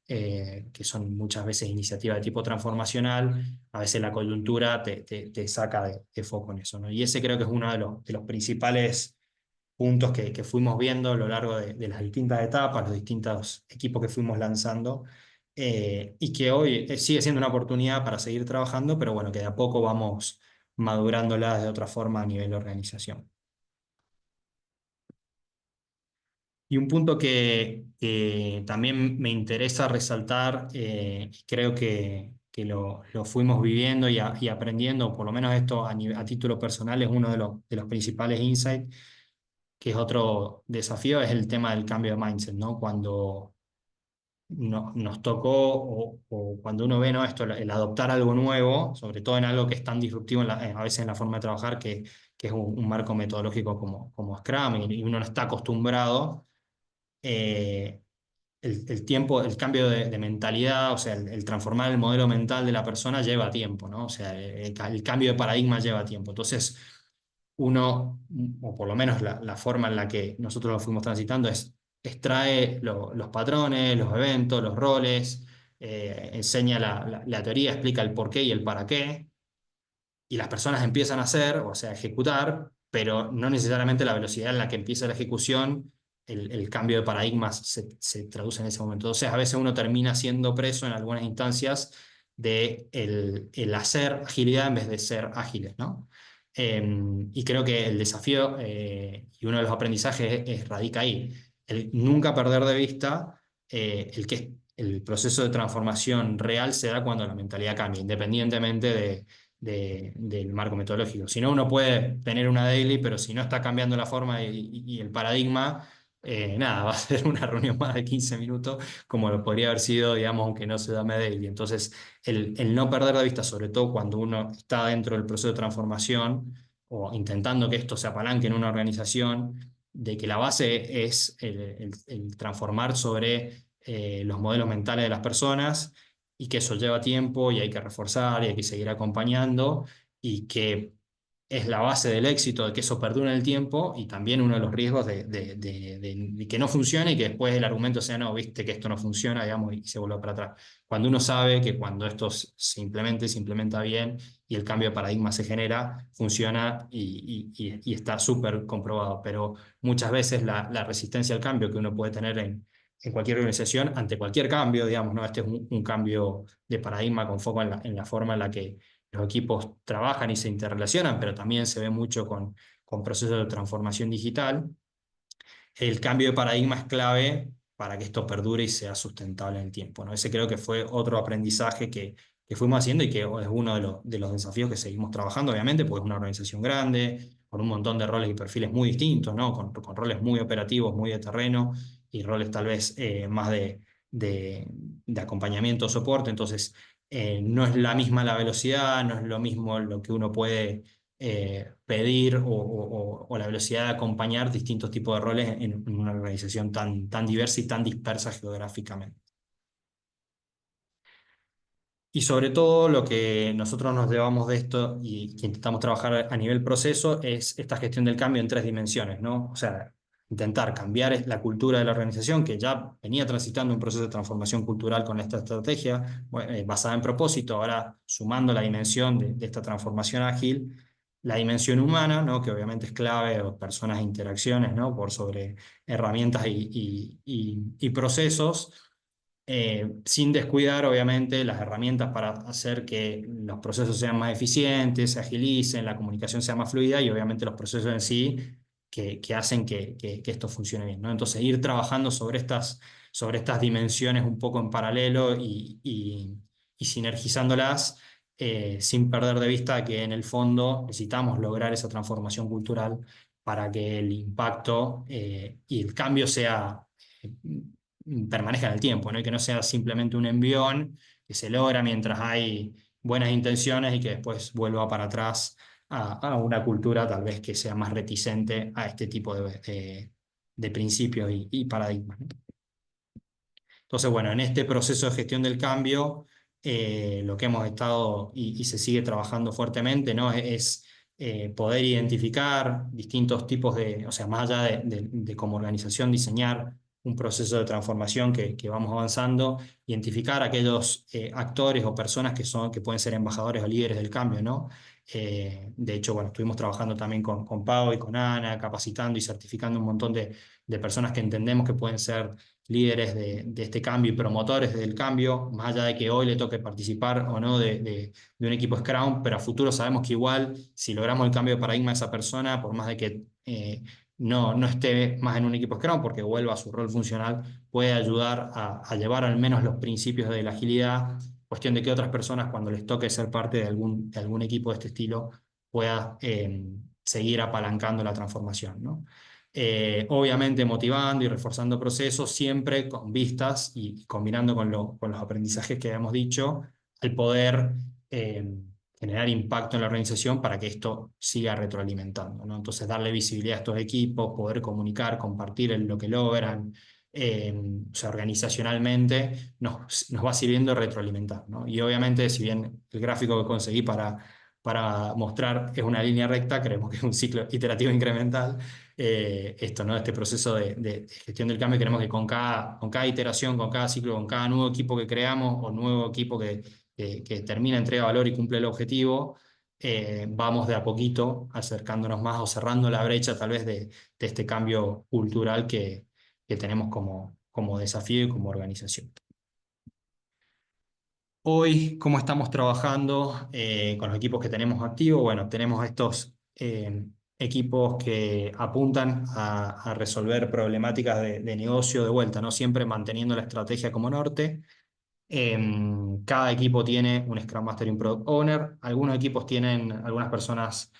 que son muchas veces iniciativas de tipo transformacional, a veces la coyuntura te saca de foco en eso, ¿no? Y ese creo que es uno de los principales puntos que fuimos viendo a lo largo de las distintas etapas, los distintos equipos que fuimos lanzando, y que hoy sigue siendo una oportunidad para seguir trabajando, pero bueno, que de a poco vamos madurándolas de otra forma a nivel de organización. Y un punto que también me interesa resaltar, creo que lo fuimos viviendo y aprendiendo, por lo menos esto a título personal, es uno de los principales insights, que es otro desafío, es el tema del cambio de mindset, ¿no? Cuando nos tocó, o cuando uno ve, ¿no? Esto, el adoptar algo nuevo, sobre todo en algo que es tan disruptivo a veces en la forma de trabajar, que es un marco metodológico como Scrum, y uno no está acostumbrado. El tiempo, el cambio de mentalidad, o sea, el transformar el modelo mental de la persona lleva tiempo, ¿no? O sea, el cambio de paradigma lleva tiempo. Entonces, uno, o por lo menos la forma en la que nosotros lo fuimos transitando, es extrae los patrones, los eventos, los roles, enseña la teoría, explica el por qué y el para qué, y las personas empiezan a hacer, o sea, a ejecutar, pero no necesariamente la velocidad en la que empieza la ejecución, el cambio de paradigmas se traduce en ese momento. Entonces, a veces uno termina siendo preso en algunas instancias de el hacer agilidad en vez de ser ágiles, ¿no? Y creo que el desafío y uno de los aprendizajes radica ahí, el nunca perder de vista el proceso de transformación real se da cuando la mentalidad cambia, independientemente del marco metodológico. Si no, uno puede tener una daily, pero si no está cambiando la forma y el paradigma, nada, va a ser una reunión más de 15 minutos, como lo podría haber sido, digamos, aunque no se llame daily. Entonces, el no perder de vista, sobre todo cuando uno está dentro del proceso de transformación o intentando que esto se apalanque en una organización, de que la base es el transformar sobre los modelos mentales de las personas, y que eso lleva tiempo y hay que reforzar y hay que seguir acompañando, y que es la base del éxito, de que eso perdure en el tiempo, y también uno de los riesgos de que no funcione y que después el argumento sea, no, viste que esto no funciona, digamos, y se vuelve para atrás. Cuando uno sabe que cuando esto se implementa bien y el cambio de paradigma se genera, funciona y está súper comprobado, pero muchas veces la resistencia al cambio que uno puede tener en cualquier organización, ante cualquier cambio, digamos, ¿no? Este es un cambio de paradigma con foco en la forma en la que los equipos trabajan y se interrelacionan, pero también se ve mucho con procesos de transformación digital. El cambio de paradigma es clave para que esto perdure y sea sustentable en el tiempo, ¿no? Ese creo que fue otro aprendizaje que fuimos haciendo, y que es uno de los desafíos que seguimos trabajando, obviamente, porque es una organización grande, con un montón de roles y perfiles muy distintos, ¿no? Con roles muy operativos, muy de terreno, y roles tal vez más de acompañamiento o soporte. Entonces, no es la misma la velocidad, no es lo mismo lo que uno puede pedir o la velocidad de acompañar distintos tipos de roles en una organización tan diversa y tan dispersa geográficamente. Y sobre todo lo que nosotros nos llevamos de esto y que intentamos trabajar a nivel proceso es esta gestión del cambio en 3 dimensiones, ¿no? O sea, intentar cambiar la cultura de la organización, que ya venía transitando un proceso de transformación cultural con esta estrategia basada en propósito, ahora sumando la dimensión de esta transformación ágil, la dimensión humana, ¿no? Que obviamente es clave, o personas e interacciones, ¿no? Por sobre herramientas y procesos, sin descuidar, obviamente, las herramientas para hacer que los procesos sean más eficientes, se agilicen, la comunicación sea más fluida y obviamente los procesos en sí que hacen que esto funcione bien, ¿no? Entonces, ir trabajando sobre estas dimensiones un poco en paralelo y sinergizándolas, sin perder de vista que en el fondo necesitamos lograr esa transformación cultural para que el impacto y el cambio eh, permanezca en el tiempo, ¿no? Y que no sea simplemente un envión que se logra mientras hay buenas intenciones y que después vuelva para atrás a una cultura tal vez que sea más reticente a este tipo de principios y paradigmas, ¿no? Entonces, bueno, en este proceso de gestión del cambio, lo que hemos estado y se sigue trabajando fuertemente, ¿no? Poder identificar distintos tipos o sea, más allá de como organización diseñar un proceso de transformación que vamos avanzando, identificar aquellos actores o personas que pueden ser embajadores o líderes del cambio, ¿no? De hecho, bueno, estuvimos trabajando también con Pau y con Ana, capacitando y certificando un montón de personas que entendemos que pueden ser líderes de este cambio y promotores del cambio, más allá de que hoy le toque participar o no de un equipo Scrum, pero a futuro sabemos que igual, si logramos el cambio de paradigma de esa persona, por más de que no esté más en un equipo Scrum, porque vuelva a su rol funcional, puede ayudar a llevar al menos los principios de la agilidad, cuestión de que otras personas, cuando les toque ser parte de algún equipo de este estilo, pueda seguir apalancando la transformación, ¿no? Obviamente motivando y reforzando procesos, siempre con vistas y combinando con los aprendizajes que habíamos dicho, al poder generar impacto en la organización para que esto siga retroalimentando, ¿no? Entonces, darle visibilidad a estos equipos, poder comunicar, compartir lo que logran, o sea, organizacionalmente nos va sirviendo retroalimentar, ¿no? Y obviamente, si bien el gráfico que conseguí para mostrar es una línea recta, creemos que es un ciclo iterativo incremental. Esto, ¿no? Este proceso de gestión del cambio, queremos que con cada iteración, con cada ciclo, con cada nuevo equipo que creamos o nuevo equipo que termina, entrega valor y cumple el objetivo, vamos de a poquito acercándonos más o cerrando la brecha tal vez de este cambio cultural que tenemos como desafío y como organización. Hoy, ¿cómo estamos trabajando con los equipos que tenemos activos? Bueno, tenemos estos equipos que apuntan a resolver problemáticas de negocio de vuelta, ¿no? Siempre manteniendo la estrategia como norte. Cada equipo tiene un Scrum Master y un Product Owner. Algunos equipos tienen algunas personas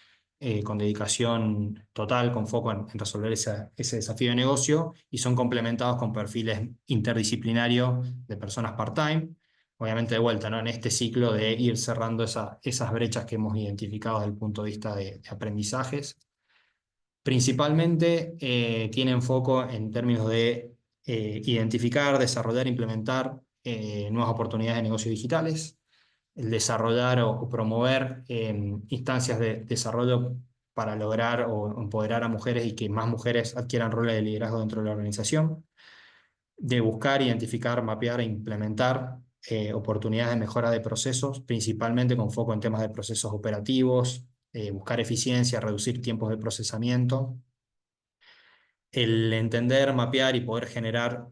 con dedicación total, con foco en resolver ese desafío de negocio, y son complementados con perfiles interdisciplinarios de personas part-time. Obviamente, de vuelta, ¿no? En este ciclo de ir cerrando esas brechas que hemos identificado desde el punto de vista de aprendizajes. Principalmente tienen foco en términos de identificar, desarrollar, implementar nuevas oportunidades de negocios digitales, el desarrollar o promover instancias de desarrollo para lograr o empoderar a mujeres y que más mujeres adquieran roles de liderazgo dentro de la organización, de buscar, identificar, mapear e implementar oportunidades de mejora de procesos, principalmente con foco en temas de procesos operativos, buscar eficiencia, reducir tiempos de procesamiento, el entender, mapear y poder generar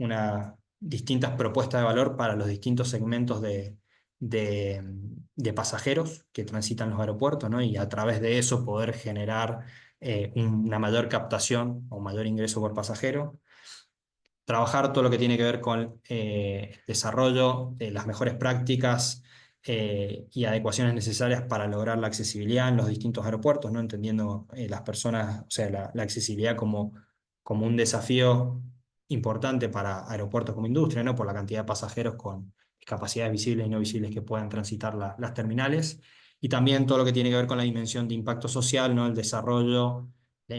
distintas propuestas de valor para los distintos segmentos de pasajeros que transitan los aeropuertos, ¿no? Y a través de eso poder generar una mayor captación o mayor ingreso por pasajero. Trabajar todo lo que tiene que ver con desarrollo de las mejores prácticas y adecuaciones necesarias para lograr la accesibilidad en los distintos aeropuertos, ¿no? Entendiendo las personas, o sea, la accesibilidad como un desafío importante para aeropuertos como industria, ¿no? Por la cantidad de pasajeros con capacidades visibles y no visibles que puedan transitar las terminales. Y también todo lo que tiene que ver con la dimensión de impacto social, ¿no? El desarrollo, la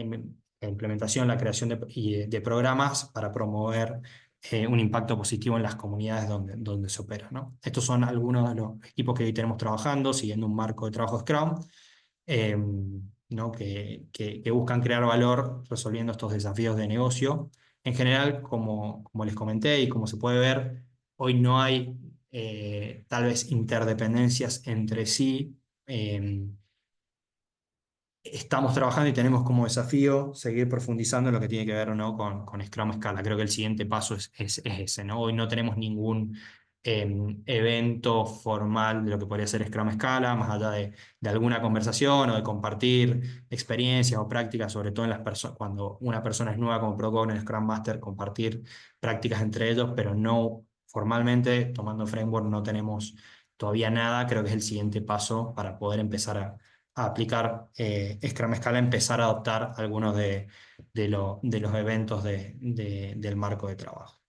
implementación, la creación de programas para promover un impacto positivo en las comunidades donde se opera, ¿no? Estos son algunos de los equipos que hoy tenemos trabajando, siguiendo un marco de trabajo Scrum, eh, ¿no? que buscan crear valor resolviendo estos desafíos de negocio. En general, como les comenté y como se puede ver, hoy no hay tal vez interdependencias entre sí. Estamos trabajando y tenemos como desafío seguir profundizando en lo que tiene que ver o no con Scrum Scala. Creo que el siguiente paso es ese, ¿no? Hoy no tenemos ningún evento formal de lo que podría ser Scrum Scala, más allá de alguna conversación o de compartir experiencias o prácticas, sobre todo en las personas, cuando una persona es nueva como Product Owner, Scrum Master, compartir prácticas entre ellos, pero no formalmente, tomando framework, no tenemos todavía nada. Creo que es el siguiente paso para poder empezar a aplicar Scrum Scala, empezar a adoptar algunos de los eventos del marco de trabajo.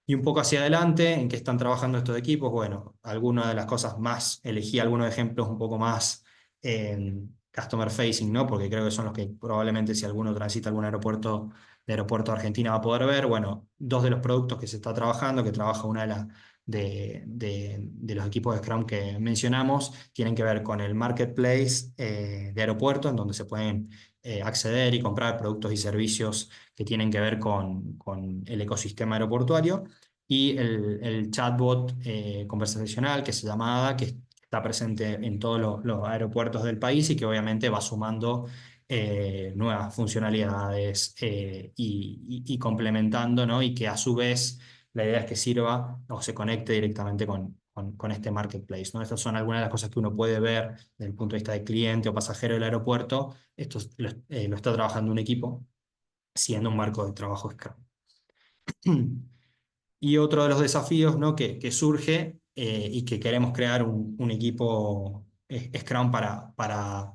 Y un poco hacia adelante, ¿en qué están trabajando estos equipos? Bueno, algunas de las cosas más, elegí algunos ejemplos un poco más customer facing, ¿no? Porque creo que son los que probablemente si alguno transita algún aeropuerto de aeropuerto de Argentina va a poder ver. Bueno, dos de los productos que se está trabajando, que trabaja una de los equipos de Scrum que mencionamos, tienen que ver con el marketplace de aeropuertos, en donde se pueden acceder y comprar productos y servicios que tienen que ver con el ecosistema aeroportuario, y el chatbot conversacional que se llama Ada, que está presente en todos los aeropuertos del país y que obviamente va sumando nuevas funcionalidades y complementando, ¿no? Y que a su vez la idea es que sirva o se conecte directamente con este marketplace, ¿no? Estas son algunas de las cosas que uno puede ver desde el punto de vista de cliente o pasajero del aeropuerto. Esto lo está trabajando un equipo siendo un marco de trabajo Scrum. Y otro de los desafíos, ¿no? que surge y que queremos crear un equipo Scrum para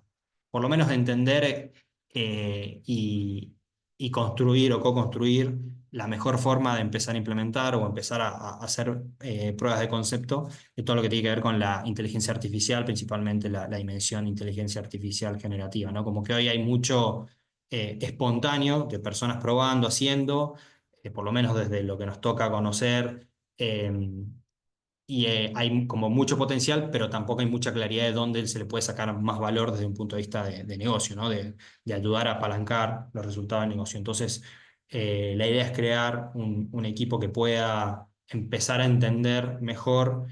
por lo menos entender y construir o co-construir la mejor forma de empezar a implementar o empezar a hacer pruebas de concepto de todo lo que tiene que ver con la inteligencia artificial, principalmente la dimensión de inteligencia artificial generativa, ¿no? Como que hoy hay mucho espontáneo de personas probando, haciendo, por lo menos desde lo que nos toca conocer, eh, y hay como mucho potencial, pero tampoco hay mucha claridad de dónde se le puede sacar más valor desde un punto de vista de negocio, ¿no? De ayudar a apalancar los resultados del negocio. Entonces, la idea es crear un equipo que pueda empezar a entender mejor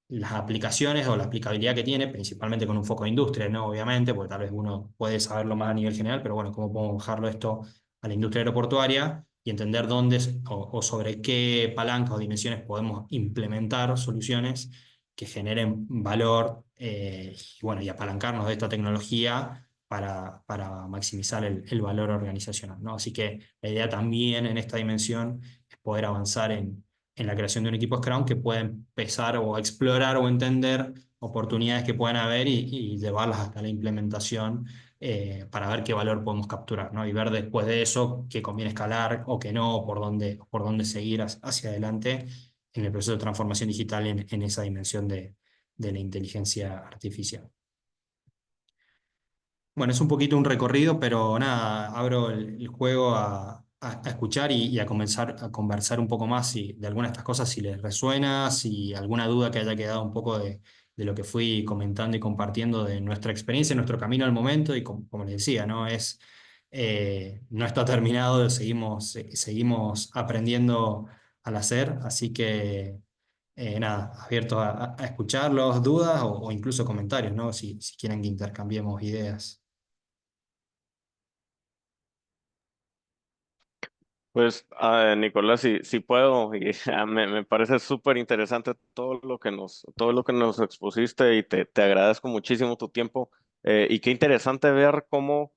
las aplicaciones o la aplicabilidad que tiene, principalmente con un foco de industria, ¿no? Obviamente, porque tal vez uno puede saberlo más a nivel general, pero bueno, cómo podemos bajarlo esto a la industria aeroportuaria y entender dónde o sobre qué palancas o dimensiones podemos implementar soluciones que generen valor, y bueno, y apalancarnos de esta tecnología para maximizar el valor organizacional, ¿no? Así que la idea también en esta dimensión es poder avanzar en la creación de un equipo Scrum que pueda empezar o a explorar o entender oportunidades que puedan haber y llevarlas hasta la implementación, para ver qué valor podemos capturar, ¿no? Y ver después de eso qué conviene escalar o qué no, o por dónde seguir hacia adelante en el proceso de transformación digital en esa dimensión de la inteligencia artificial. Bueno, es un poquito un recorrido, pero nada, abro el juego a escuchar y a comenzar a conversar un poco más de algunas de estas cosas, si les resuena, si alguna duda que haya quedado un poco de lo que fui comentando y compartiendo de nuestra experiencia, nuestro camino al momento, y como les decía, ¿no? No está terminado, seguimos aprendiendo al hacer, así que nada, abiertos a escucharlos, dudas o incluso comentarios, ¿no? Si quieren que intercambiemos ideas. Pues, Nicolás, si puedo, y me parece súper interesante todo lo que nos expusiste y te agradezco muchísimo tu tiempo. Y qué interesante ver cómo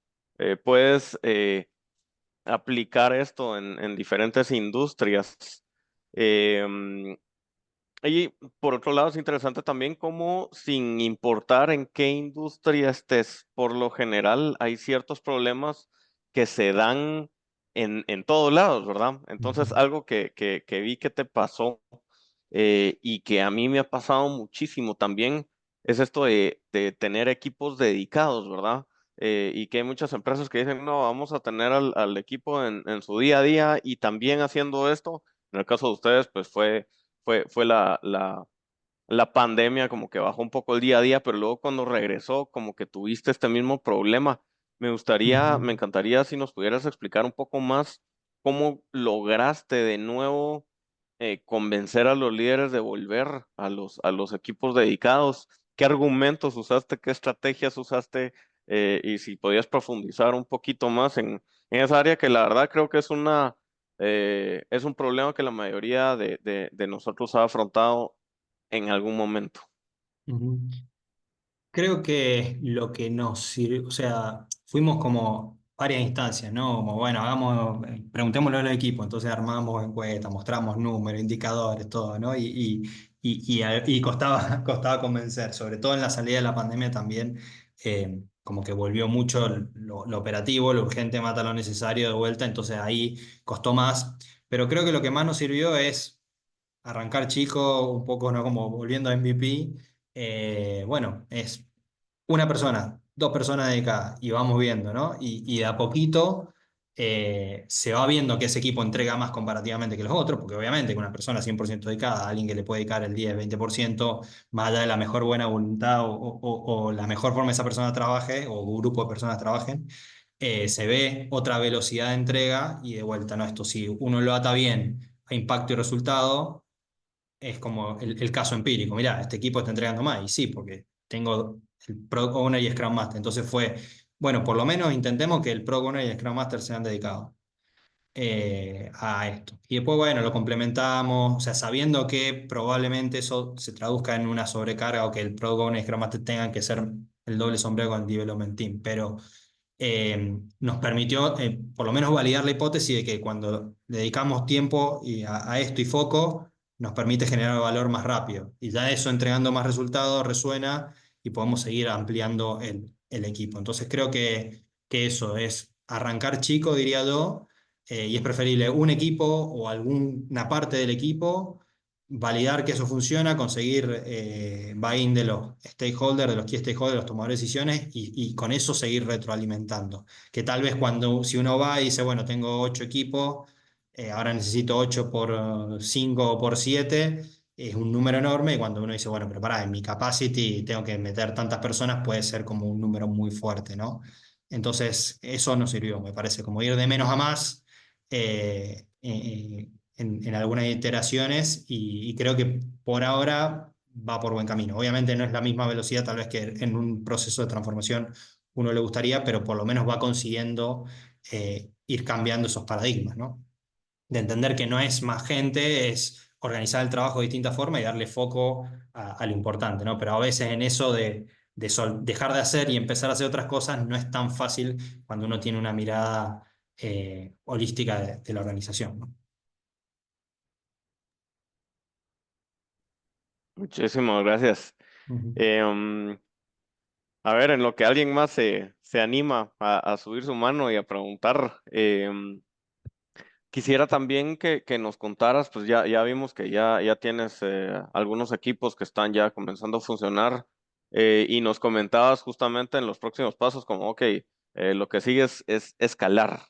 puedes aplicar esto en diferentes industrias. Eh, y por otro lado, es interesante también cómo, sin importar en qué industria estés, por lo general hay ciertos problemas que se dan en todos lados, ¿verdad? Entonces, Ujú. algo que vi que te pasó, y que a mí me ha pasado muchísimo también, es esto de tener equipos dedicados, ¿verdad? y que hay muchas empresas que dicen, no, vamos a tener al equipo en su día a día y también haciendo esto. En el caso de ustedes, pues fue la pandemia como que bajó un poco el día a día, pero luego cuando regresó, como que tuviste este mismo problema. Me Ujú. encantaría si nos pudieras explicar un poco más cómo lograste de nuevo convencer a los líderes de volver a los equipos dedicados. ¿Qué argumentos usaste? ¿Qué estrategias usaste? Y si podías profundizar un poquito más en esa área que la verdad creo que es un problema que la mayoría de nosotros ha afrontado en algún momento. Ujú. Creo que lo que nos sirvió, o sea, fuimos como varias instancias, ¿no? Como, bueno, hagamos, preguntémosle al equipo, entonces armamos encuestas, mostramos números, indicadores, todo, ¿no? Y costaba, costaba convencer, sobre todo en la salida de la pandemia también, como que volvió mucho lo operativo, lo urgente mata lo necesario de vuelta, entonces ahí costó más, pero creo que lo que más nos sirvió es arrancar chico, un poco, ¿no? Como volviendo a MVP, bueno, es una persona, dos personas dedicadas y vamos viendo, ¿no? Y de a poquito se va viendo que ese equipo entrega más comparativamente que los otros, porque obviamente que una persona 100% dedicada, alguien que le puede dedicar el 10, 20%, más allá de la mejor buena voluntad o la mejor forma esa persona trabaje o un grupo de personas trabajen, se ve otra velocidad de entrega y de vuelta, ¿no? Esto si uno lo ata bien a impacto y resultado es como el caso empírico. Mirá, este equipo está entregando más. Y sí, porque tengo el Product Owner y Scrum Master. Entonces fue, bueno, por lo menos intentemos que el Product Owner y el Scrum Master sean dedicados a esto. Y después, bueno, lo complementamos, o sea, sabiendo que probablemente eso se traduzca en una sobrecarga o que el Product Owner y Scrum Master tengan que ser el doble sombrero con el Development Team. Pero nos permitió por lo menos validar la hipótesis de que cuando dedicamos tiempo a esto y foco, nos permite generar valor más rápido. Y ya eso entregando más resultados resuena y podemos seguir ampliando el equipo. Entonces creo que eso es arrancar chico, diría yo, y es preferible un equipo o alguna parte del equipo validar que eso funciona, conseguir buy-in de los stakeholders, de los key stakeholders, de los tomadores de decisiones, y con eso seguir retroalimentando. Que tal vez si uno va y dice, bueno, tengo 8 equipos, ahora necesito 8 por 5 o por 7, es un número enorme, y cuando uno dice, bueno, pero pará, en mi capacity tengo que meter tantas personas, puede ser como un número muy fuerte, ¿no? Entonces, eso nos sirvió, me parece, como ir de menos a más. En algunas iteraciones y creo que por ahora va por buen camino. Obviamente no es la misma velocidad tal vez que en un proceso de transformación uno le gustaría, pero por lo menos va consiguiendo ir cambiando esos paradigmas, ¿no? De entender que no es más gente, es organizar el trabajo de distinta forma y darle foco a lo importante, ¿no? Pero a veces en eso de dejar de hacer y empezar a hacer otras cosas no es tan fácil cuando uno tiene una mirada holística de la organización, ¿no? Muchísimas gracias. Ujú. Em, a ver, en lo que alguien más se anima a subir su mano y a preguntar, quisiera también que nos contaras, pues ya vimos que ya tienes algunos equipos que están ya comenzando a funcionar y nos comentabas justamente en los próximos pasos como, ok, lo que sigue es escalar,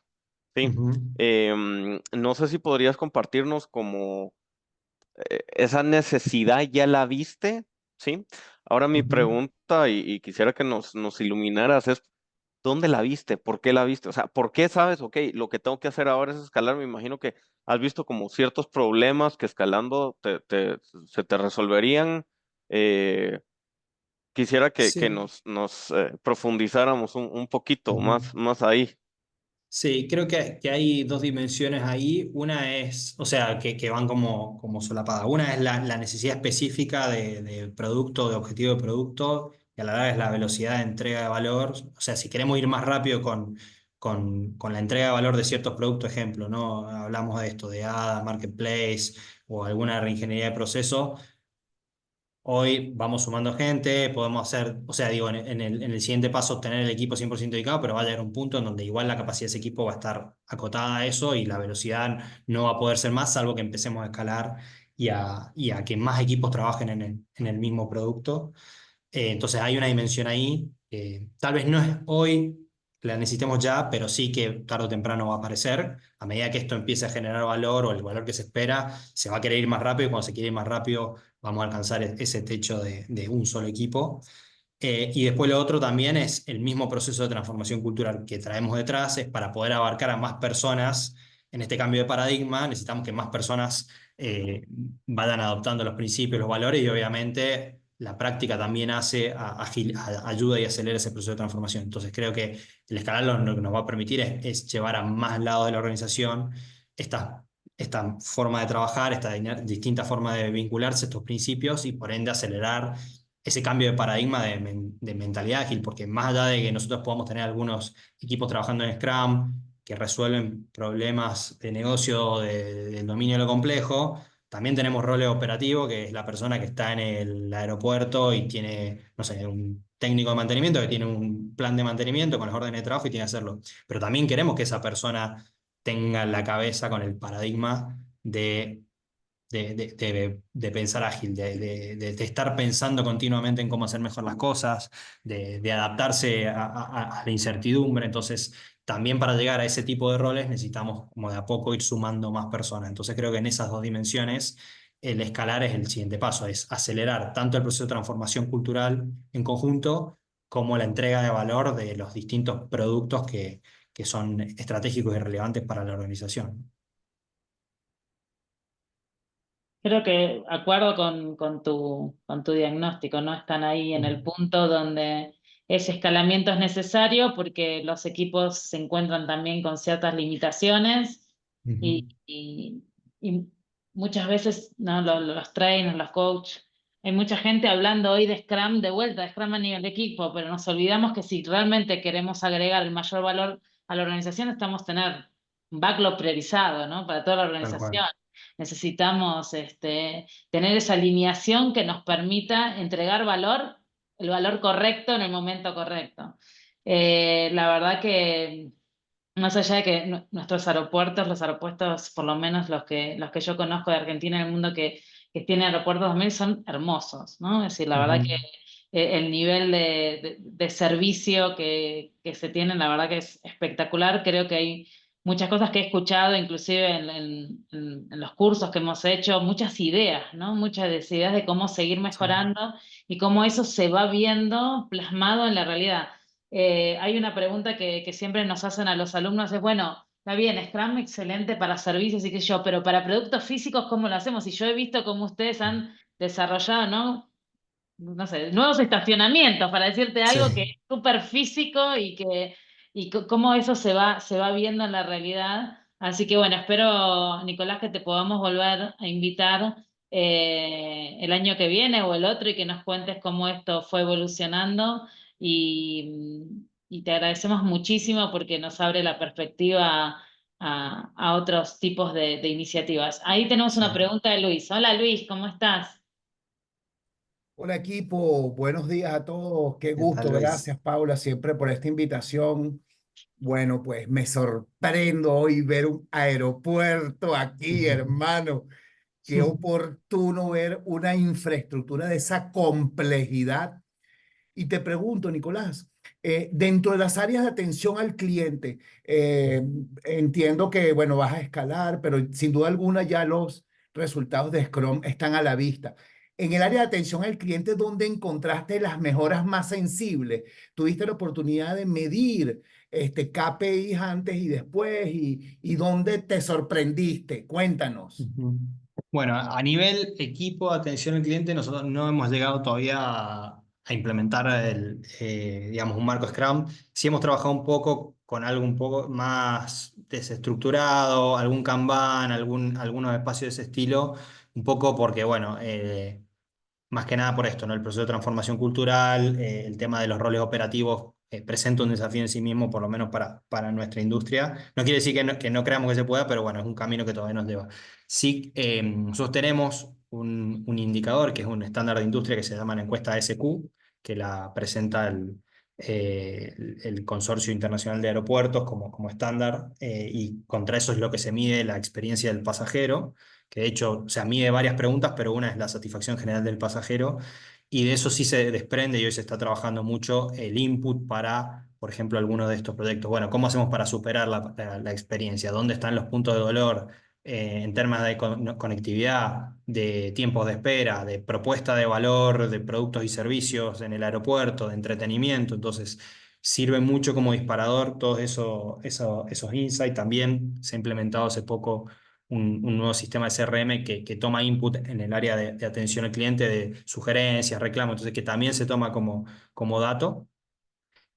¿sí? Ujú. No sé si podrías compartirnos como esa necesidad ya la viste, ¿sí? Ahora mi Ujú. pregunta, y quisiera que nos iluminaras, es, ¿dónde la viste? ¿Por qué la viste? O sea, ¿por qué sabes, ok, lo que tengo que hacer ahora es escalar? Me imagino que has visto como ciertos problemas que escalando se te resolverían. Eh, quisiera que Sí. nos profundizáramos un poquito Ujú. más ahí. Sí, creo que hay dos dimensiones ahí. Una es, o sea, que van como solapadas. Una es la necesidad específica de producto, de objetivo de producto, y a la vez la velocidad de entrega de valor. O sea, si queremos ir más rápido con la entrega de valor de ciertos productos, ejemplo, ¿no? Hablamos de esto, de ADA, Marketplace o alguna reingeniería de proceso. Hoy vamos sumando gente, podemos hacer, o sea, digo, en el siguiente paso tener el equipo 100% dedicado, pero va a llegar un punto en donde igual la capacidad de ese equipo va a estar acotada a eso y la velocidad no va a poder ser más, salvo que empecemos a escalar y a que más equipos trabajen en el mismo producto. Entonces hay una dimensión ahí, tal vez no es hoy, la necesitemos ya, pero sí que tarde o temprano va a aparecer. A medida que esto empiece a generar valor o el valor que se espera, se va a querer ir más rápido y cuando se quiere ir más rápido vamos a alcanzar ese techo de un solo equipo. Y después lo otro también es el mismo proceso de transformación cultural que traemos detrás, es para poder abarcar a más personas en este cambio de paradigma, necesitamos que más personas vayan adoptando los principios, los valores y obviamente la práctica también hace, ayuda y acelera ese proceso de transformación. Entonces creo que el escalar lo que nos va a permitir es llevar a más lados de la organización esta forma de trabajar, esta distinta forma de vincularse, estos principios y por ende acelerar ese cambio de paradigma de mentalidad ágil, porque más allá de que nosotros podamos tener algunos equipos trabajando en Scrum que resuelven problemas de negocio del dominio de lo complejo, también tenemos roles operativos, que es la persona que está en el aeropuerto y tiene, no sé, un técnico de mantenimiento que tiene un plan de mantenimiento con las órdenes de trabajo y tiene que hacerlo. Pero también queremos que esa persona tenga la cabeza con el paradigma de pensar ágil, de estar pensando continuamente en cómo hacer mejor las cosas, de adaptarse a la incertidumbre. Entonces, también para llegar a ese tipo de roles necesitamos como de a poco ir sumando más personas. Entonces, creo que en esas dos dimensiones el escalar es el siguiente paso, es acelerar tanto el proceso de transformación cultural en conjunto como la entrega de valor de los distintos productos que son estratégicos y relevantes para la organización. Creo que acuerdo con tu diagnóstico, ¿no? Están ahí en el punto donde ese escalamiento es necesario porque los equipos se encuentran también con ciertas limitaciones Ujú. y muchas veces, ¿no? Los trainers, los coaches, hay mucha gente hablando hoy de Scrum de vuelta, de Scrum a nivel de equipo, pero nos olvidamos que si realmente queremos agregar el mayor valor a la organización, estamos tener un backlog priorizado, ¿no? Para toda la Tal organización. cual. Necesitamos tener esa alineación que nos permita entregar valor, el valor correcto en el momento correcto. La verdad que más allá de que nuestros aeropuertos, los aeropuertos, por lo menos los que yo conozco de Argentina en el mundo que tienen aeropuertos también son hermosos, ¿no? Es decir, la verdad Ujú. que el nivel de servicio que se tiene, la verdad que es espectacular. Creo que hay muchas cosas que he escuchado, inclusive en los cursos que hemos hecho, muchas ideas, ¿no? Muchas ideas de cómo seguir Sí. mejorando y cómo eso se va viendo plasmado en la realidad. Hay una pregunta que siempre nos hacen a los alumnos, es, bueno, está bien, Scrum excelente para servicios y qué sé yo, pero para productos físicos, ¿cómo lo hacemos? Y yo he visto cómo ustedes han desarrollado, ¿no? No sé, nuevos estacionamientos, para decirte Sí. algo que es súper físico cómo eso se va viendo en la realidad. Así que bueno, espero, Nicolás, que te podamos volver a invitar el año que viene o el otro y que nos cuentes cómo esto fue evolucionando y te agradecemos muchísimo porque nos abre la perspectiva a otros tipos de iniciativas. Ahí tenemos Sí. una pregunta de Luis. Hola Luis, ¿cómo estás? Hola equipo, buenos días a todos, qué ¿Qué tal, gusto, Luis? gracias Paula siempre por esta invitación. Bueno, pues me sorprendo hoy ver un aeropuerto aquí, hermano. Qué oportuno ver una infraestructura de esa complejidad. Y te pregunto, Nicolás, dentro de las áreas de atención al cliente, entiendo que, bueno, vas a escalar, pero sin duda alguna ya los resultados de Scrum están a la vista. En el área de atención al cliente, ¿dónde encontraste las mejoras más sensibles? ¿Tuviste la oportunidad de medir KPIs antes y después? ¿Y dónde te sorprendiste? Cuéntanos. Ujú. Bueno, a nivel equipo de atención al cliente, nosotros no hemos llegado todavía a implementar digamos, un marco Scrum. Sí hemos trabajado un poco con algo un poco más desestructurado, algún Kanban, algunos espacios de ese estilo, un poco porque, bueno, más que nada por esto, ¿no? El proceso de transformación cultural, el tema de los roles operativos, presenta un desafío en sí mismo, por lo menos para nuestra industria. No quiere decir que no creamos que se pueda, pero bueno, es un camino que todavía nos lleva. Sí, nosotros tenemos un indicador que es un estándar de industria que se llama la encuesta SQ, que la presenta el Consorcio Internacional de Aeropuertos como estándar, y contra eso es lo que se mide la experiencia del pasajero. que de hecho, o sea, mide varias preguntas, pero una es la satisfacción general del pasajero, y de eso sí se desprende y hoy se está trabajando mucho el input para, por ejemplo, algunos de estos proyectos. Bueno, ¿cómo hacemos para superar la experiencia? ¿Dónde están los puntos de dolor? En términos de conectividad, de tiempos de espera, de propuesta de valor, de productos y servicios en el aeropuerto, de entretenimiento. Entonces, sirve mucho como disparador todos esos insights. También se ha implementado hace poco un nuevo sistema de CRM que toma input en el área de atención al cliente, de sugerencias, reclamos, entonces que también se toma como dato.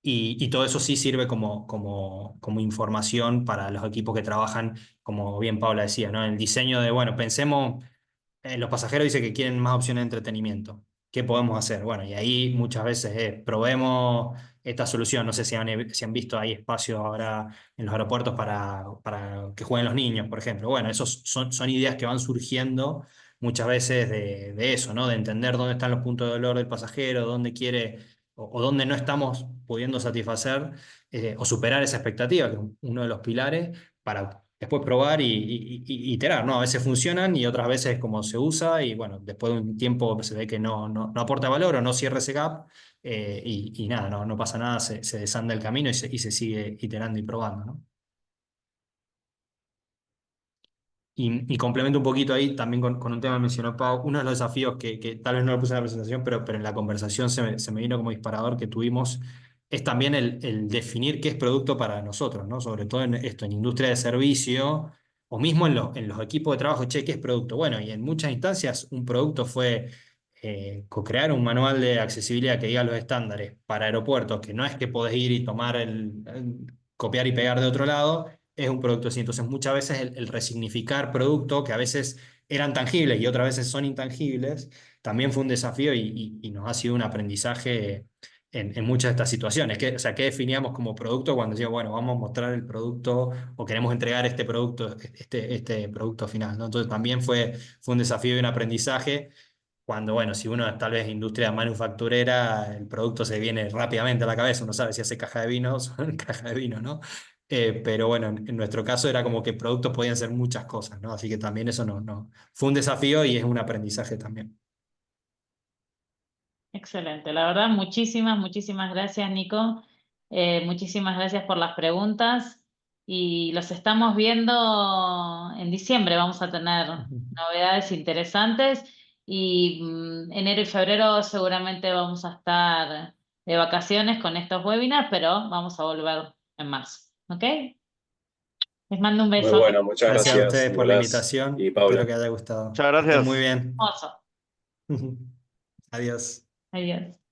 Y todo eso sí sirve como información para los equipos que trabajan, como bien Paula decía, ¿no? El diseño de, bueno, pensemos, los pasajeros dicen que quieren más opciones de entretenimiento. ¿Qué podemos hacer? Bueno, y ahí muchas veces probemos esta solución. No sé si han visto, hay espacios ahora en los aeropuertos para que jueguen los niños, por ejemplo. Bueno, esos son ideas que van surgiendo muchas veces de eso, ¿no? De entender dónde están los puntos de dolor del pasajero, dónde quiere o dónde no estamos pudiendo satisfacer o superar esa expectativa, que es uno de los pilares, para después probar y iterar, ¿no? A veces funcionan y otras veces como se usa y bueno, después de un tiempo se ve que no aporta valor o no cierra ese gap y nada, no pasa nada, se desanda el camino y se sigue iterando y probando, ¿no? Y complemento un poquito ahí también con un tema que mencionó Pau, uno de los desafíos que tal vez no lo puse en la presentación, pero en la conversación se me vino como disparador que tuvimos, es también el definir qué es producto para nosotros, ¿no? Sobre todo en industria de servicio o mismo en los equipos de trabajo, che, ¿qué es producto? Bueno, y en muchas instancias un producto fue co-crear un manual de accesibilidad que diga los estándares para aeropuertos, que no es que podés ir y tomar copiar y pegar de otro lado, es un producto así. Entonces, muchas veces el resignificar producto, que a veces eran tangibles y otras veces son intangibles, también fue un desafío y nos ha sido un aprendizaje en muchas de estas situaciones. O sea, ¿qué definíamos como producto cuando decíamos, bueno, vamos a mostrar el producto o queremos entregar este producto, este producto final, ¿no? Entonces, también fue un desafío y un aprendizaje. Cuando, bueno, si uno tal vez industria manufacturera, el producto se viene rápidamente a la cabeza, uno sabe si hace caja de vino, son caja de vino, ¿no? Pero bueno, en nuestro caso era como que productos podían ser muchas cosas, ¿no? Así que también eso no. Fue un desafío y es un aprendizaje también. Excelente, la verdad, muchísimas gracias, Nico. Muchísimas gracias por las preguntas y los estamos viendo en diciembre. Vamos a tener novedades interesantes y enero y febrero seguramente vamos a estar de vacaciones con estos webinars, pero vamos a volver en marzo. ¿Ok? Les mando un Muy beso. bueno, muchas Gracias a gracias, ustedes por la Nicolás invitación. y Espero Paula. que haya gustado. Muchas Que estén muy gracias. bien. Hermoso. Adiós. Adiós.